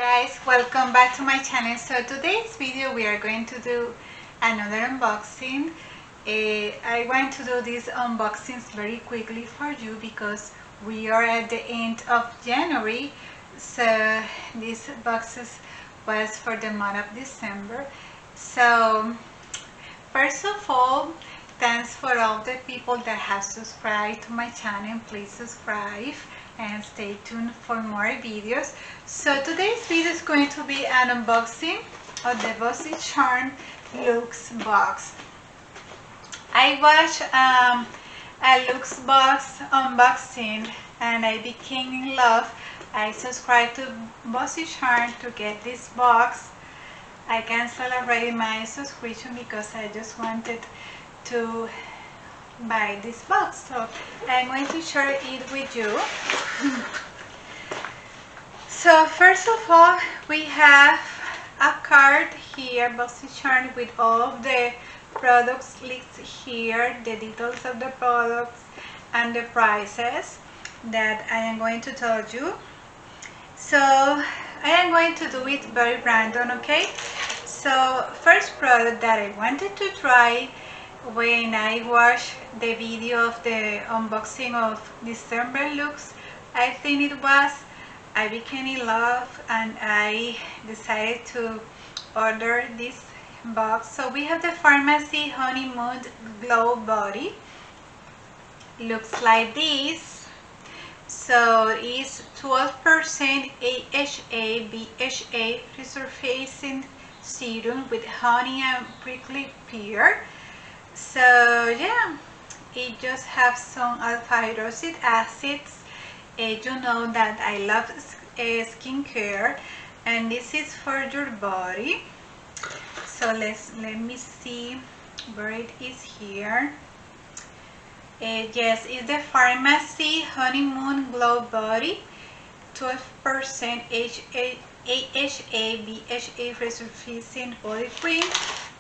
guys, welcome back to my channel. So today's video we are going to do another unboxing. I want to do these unboxings very quickly for you because we are at the end of January. So these boxes was for the month of December. So first of all, thanks for all the people that have subscribed to my channel. Please subscribe and stay tuned for more videos. So today's video is going to be an unboxing of the Boxycharm Luxe box. I watched a Luxe box unboxing and I became in love. I subscribed to Boxycharm to get this box. I canceled already my subscription because I just wanted to buy this box, so I'm going to share it with you. So first of all, we have a card here, Boxycharm, with all of the products listed here, the details of the products and the prices that I am going to tell you. So I am going to do it very random, okay? So first product that I wanted to try when I watched the video of the unboxing of December Luxe, I think it was, I became in love and I decided to order this box. So we have the Pharmacy Honeymoon Glow Body. Looks like this. So it's 12% AHA BHA resurfacing serum with honey and prickly pear. So yeah, it just have some alpha-hydroxy acids. You know that I love skincare, and this is for your body. So let me see where it is here. Yes, it's the Pharmacy Honeymoon Glow Body, 12% AHA BHA resurfacing body cream.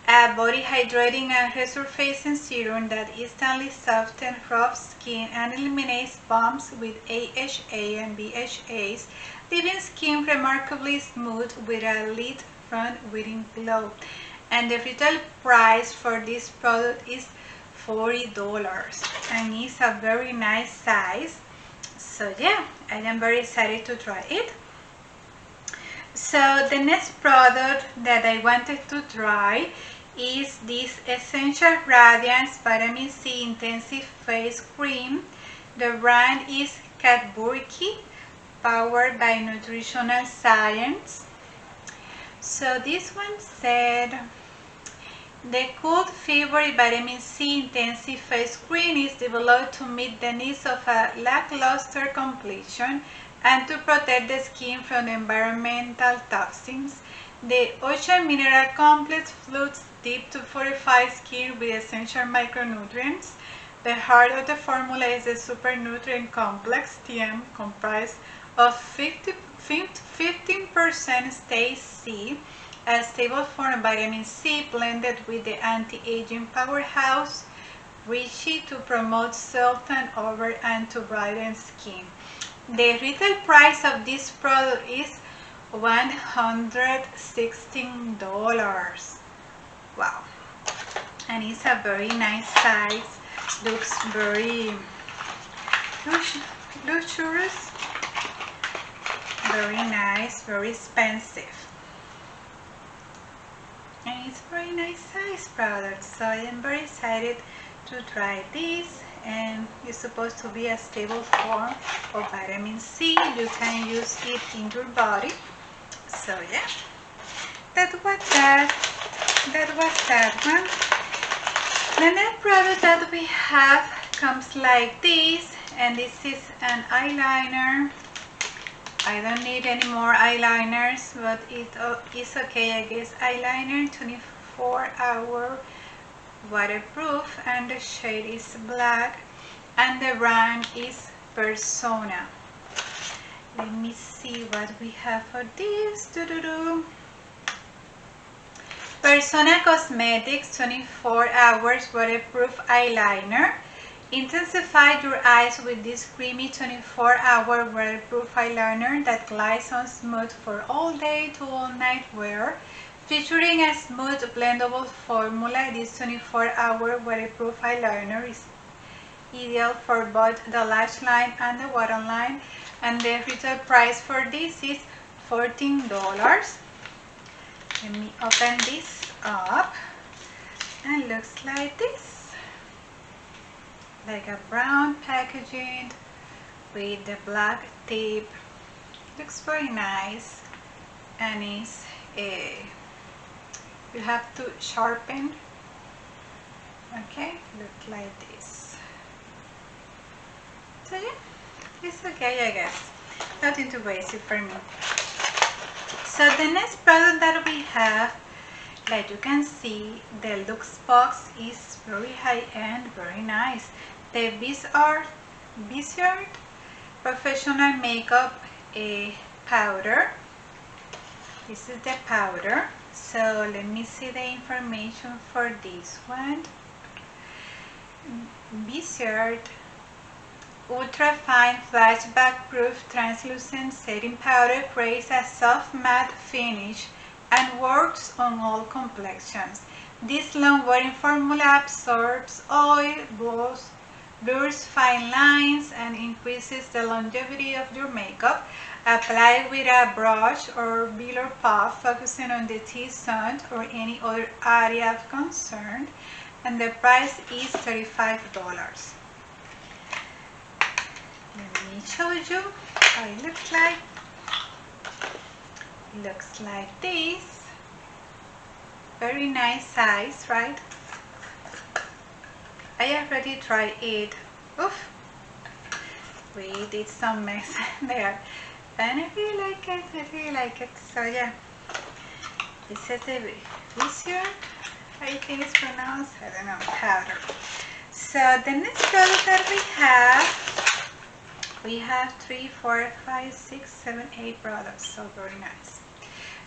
A body hydrating and resurfacing serum that instantly softens rough skin and eliminates bumps with AHA and BHAs, leaving skin remarkably smooth with a lit front within glow. And the retail price for this product is $40, and it's a very nice size. So yeah, I am very excited to try it. So the next product that I wanted to try is this Essential Radiance Vitamin C Intensive Face Cream. The brand is Cadbury, powered by nutritional science. So this one said, the cult favorite Vitamin C Intensive Face Cream is developed to meet the needs of a lackluster complexion and to protect the skin from environmental toxins. The Ocean Mineral Complex floods deep to fortify skin with essential micronutrients. The heart of the formula is the Super Nutrient Complex TM, comprised of 15% Stay C, a stable form of vitamin C blended with the anti-aging powerhouse Richie to promote cell turnover and to brighten skin. The retail price of this product is $116. Wow, and it's a very nice size. Looks very luxurious, very nice, very expensive, and it's very nice size product. So I am very excited to try this, and it's supposed to be a stable form of vitamin C. You can use it in your body. So yeah, that was that one. The next product that we have comes like this, and this is an eyeliner. I don't need any more eyeliners, but it's okay, I guess. Eyeliner, 24-hour waterproof, and the shade is black, and the brand is Persona. Let me see what we have for this. Persona Cosmetics 24 hours waterproof eyeliner. Intensify your eyes with this creamy 24-hour waterproof eyeliner that glides on smooth for all day to all night wear. Featuring a smooth blendable formula, this 24-hour waterproof eyeliner is ideal for both the lash line and the waterline, and the retail price for this is $14. Let me open this up, and looks like this, like a brown packaging with the black tape. Looks very nice, and it's you have to sharpen. Okay, look like this. So yeah, it's okay, I guess. Nothing too basic for me. So the next product that we have, like you can see, the Luxe box is very high-end, very nice. The Boxycharm Professional Makeup Powder. This is the powder. So let me see the information for this one. Boxycharm Ultra Fine Flashback Proof Translucent Setting Powder creates a soft matte finish and works on all complexions. This long-wearing formula absorbs oil, blurs fine lines, and increases the longevity of your makeup. Apply with a brush or velour puff, focusing on the T-zone or any other area of concern, and the price is $35. Let me show you how it looks like. It looks like this. Very nice size, right? I already tried it. Oof! We did some mess there. And I really like it. I really like it. So yeah. This is the Boxycharm, I think it's pronounced. I don't know. Powder. So the next product that we have 3, 4, 5, 6, 7, 8 products. So very nice.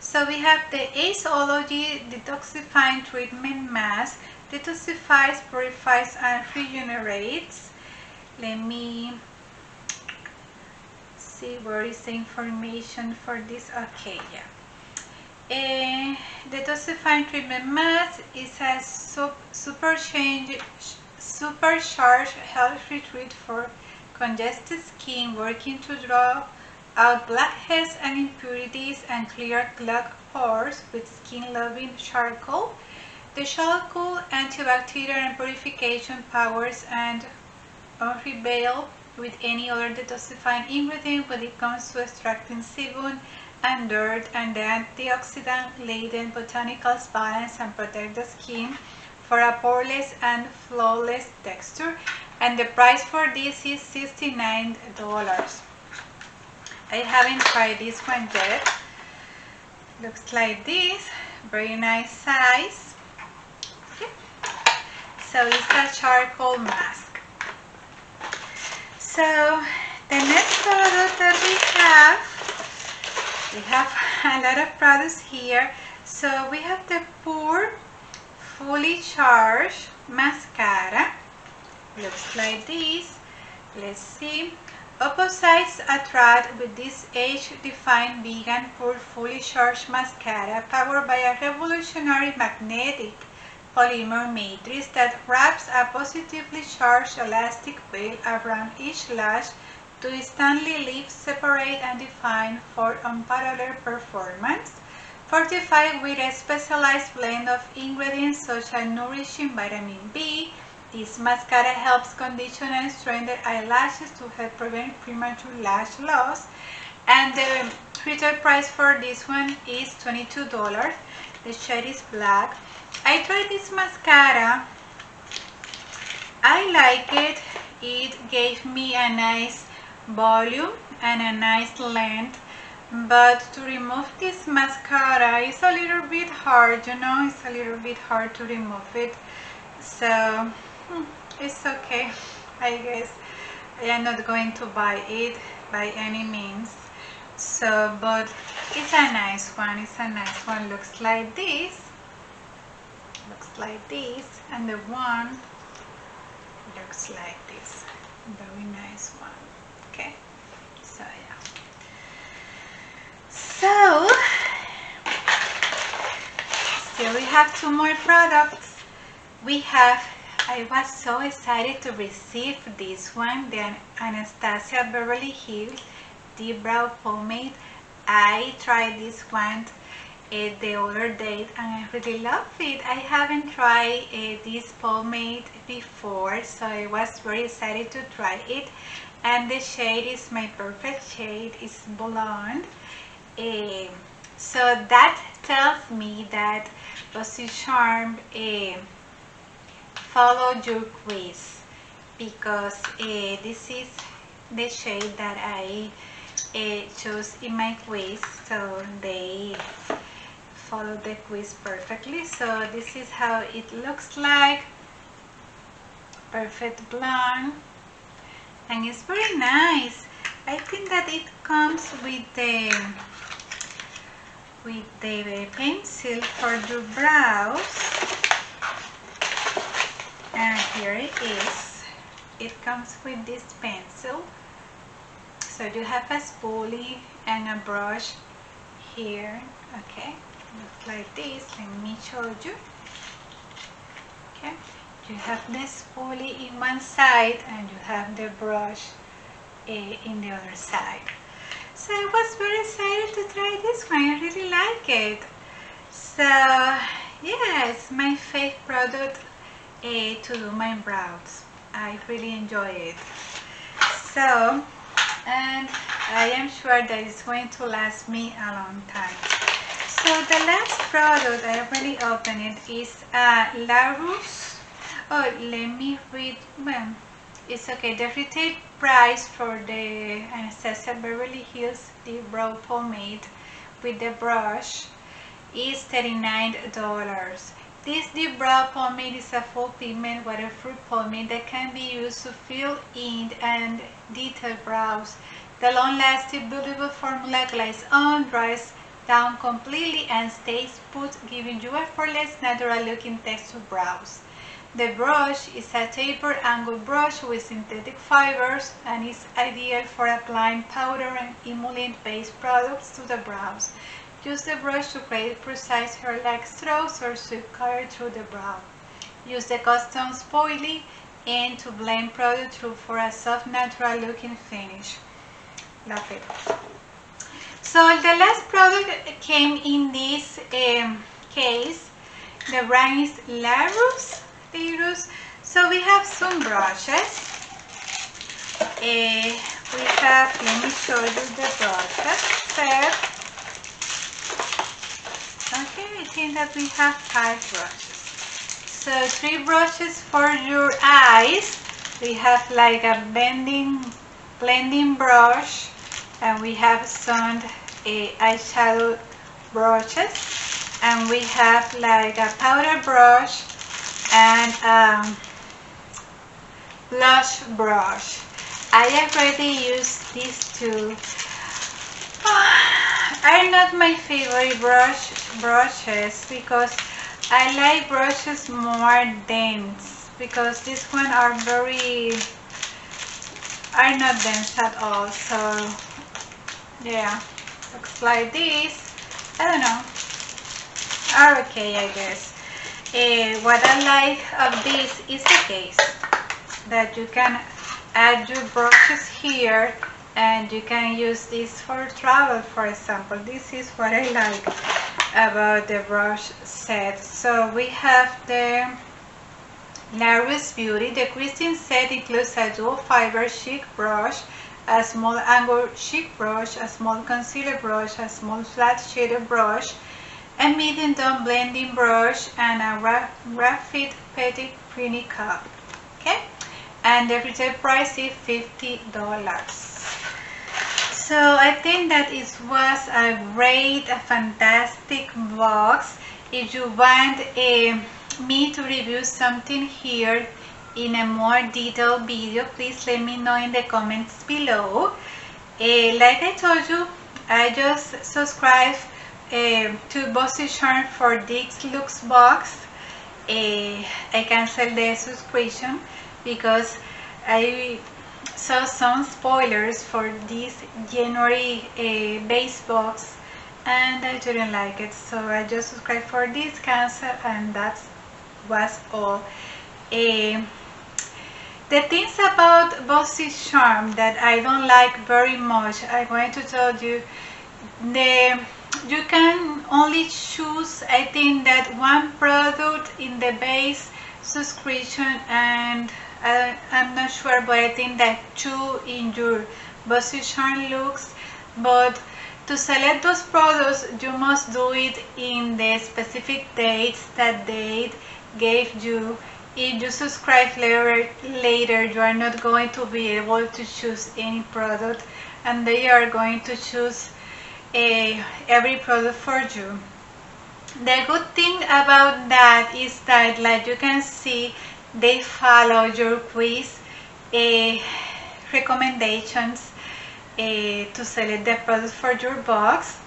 So we have the Aceology Detoxifying Treatment Mask. Detoxifies, purifies, and regenerates. Let me see where is the information for this. Okay, yeah. Detoxifying Treatment Mask is a supercharged health retreat for congested skin, working to draw out blackheads and impurities and clear clogged pores with skin-loving charcoal. The charcoal antibacterial and purification powers and unrivaled with any other detoxifying ingredient when it comes to extracting sebum and dirt, and the antioxidant-laden botanicals balance and protect the skin for a poreless and flawless texture. And the price for this is $69. I haven't tried this one yet. Looks like this. Very nice size. Okay. So it's a charcoal mask. So the next product that we have a lot of products here. So we have the Pure Fully Charged Mascara. Looks like this. Let's see. Opposites attract with this age-defying vegan Pure Fully Charged Mascara, powered by a revolutionary magnetic polymer matrix that wraps a positively charged elastic veil around each lash to instantly lift, separate, and define for unparalleled performance. Fortified with a specialized blend of ingredients such as nourishing vitamin B, this mascara helps condition and strengthen eyelashes to help prevent premature lash loss. And the retail price for this one is $22. The shade is black. I tried this mascara. I like it. It gave me a nice volume and a nice length. But to remove this mascara is a little bit hard, you know, it's a little bit hard to remove it. So it's okay, I guess. I am not going to buy it by any means. So, but it's a nice one. It's a nice one. Looks like this. Looks like this. And the one looks like this. Very nice one. Okay, so yeah. So still we have two more products. We have, I was so excited to receive this one, the Anastasia Beverly Hills Deep Brow Pomade. I tried this one the other day and I really love it. I haven't tried this pomade before, so I was very excited to try it. And the shade is my perfect shade, it's blonde. So that tells me that Boxycharm follow your quiz, because this is the shade that I chose in my quiz, so they follow the quiz perfectly. So this is how it looks like, perfect blonde, and it's very nice. I think that it comes with the pencil for your brows, and here it is. It comes with this pencil, so you have a spoolie and a brush here. Okay, looks like this. Let me show you. Okay, you have the spoolie in one side and you have the brush in the other side. So I was very excited to try this one. I really like it. So yeah, it's my favorite product to do my brows. I really enjoy it. So, and I am sure that it's going to last me a long time. So the last product I already opened it is Luxe. Oh, let me read. Well, it's okay. The retail price for the Anastasia Beverly Hills Deep Brow Pomade with the brush is $39. This deep brow pomade is a full pigment waterproof pomade that can be used to fill in and detail brows. The long-lasting, beautiful formula glides on, dries down completely, and stays put, giving you effortless, natural-looking texture brows. The brush is a tapered angle brush with synthetic fibers and is ideal for applying powder and emollient-based products to the brows. Use the brush to create precise hair-like strokes or sweep color through the brow. Use the custom spoolie and to blend product through for a soft, natural-looking finish. Love it. So the last product came in this case. The brand is Luxe. So we have some brushes. We have, let me show you the brushes first. Okay, I think that we have 5 brushes. So 3 brushes for your eyes. We have like a blending brush, and we have some eyeshadow brushes, and we have like a powder brush and blush brush. I already used these two. Are not my favorite brushes because I like brushes more dense, because these one are not dense at all. So yeah, looks like this. I don't know. Are okay, I guess. What I like of this is the case that you can add your brushes here, and you can use this for travel, for example. This is what I like about the brush set. So we have the Luxe Beauty. The Christine set includes a dual fiber chic brush, a small angle chic brush, a small concealer brush, a small flat shaded brush, a medium dome blending brush, and a Fit Petit Pretty cup. Okay, and the retail price is $50. So I think that it was a fantastic box. If you want me to review something here in a more detailed video, please let me know in the comments below. Like I told you, I just subscribed to Boxycharm for this Luxe box. I canceled the subscription because I saw some spoilers for this January base box and I didn't like it, so I just subscribed for this, cancel, and that was all. The things about Boxycharm that I don't like very much, I'm going to tell you. You can only choose, I think, that one product in the base subscription, and I'm not sure, but I think that two in your Boxycharm Luxe. But to select those products, you must do it in the specific dates that they gave you. If you subscribe later, you are not going to be able to choose any product, and they are going to choose every product for you. The good thing about that is that, like you can see, they follow your quiz recommendations to select the products for your box.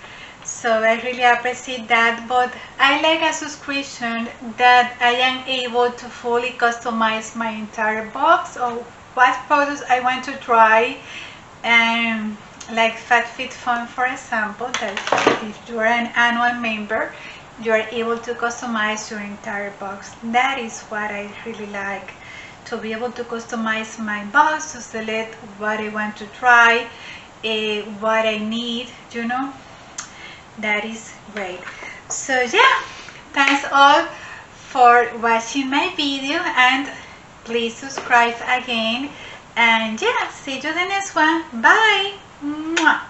So I really appreciate that, but I like a subscription that I am able to fully customize my entire box or what products I want to try, and like FabFitFun, for example, that if you are an annual member, you are able to customize your entire box. That is what I really like, to be able to customize my box, to select what I want to try, what I need, you know. That is great. So yeah, thanks all for watching my video, and please subscribe again, and yeah, see you in the next one. Bye. Mwah.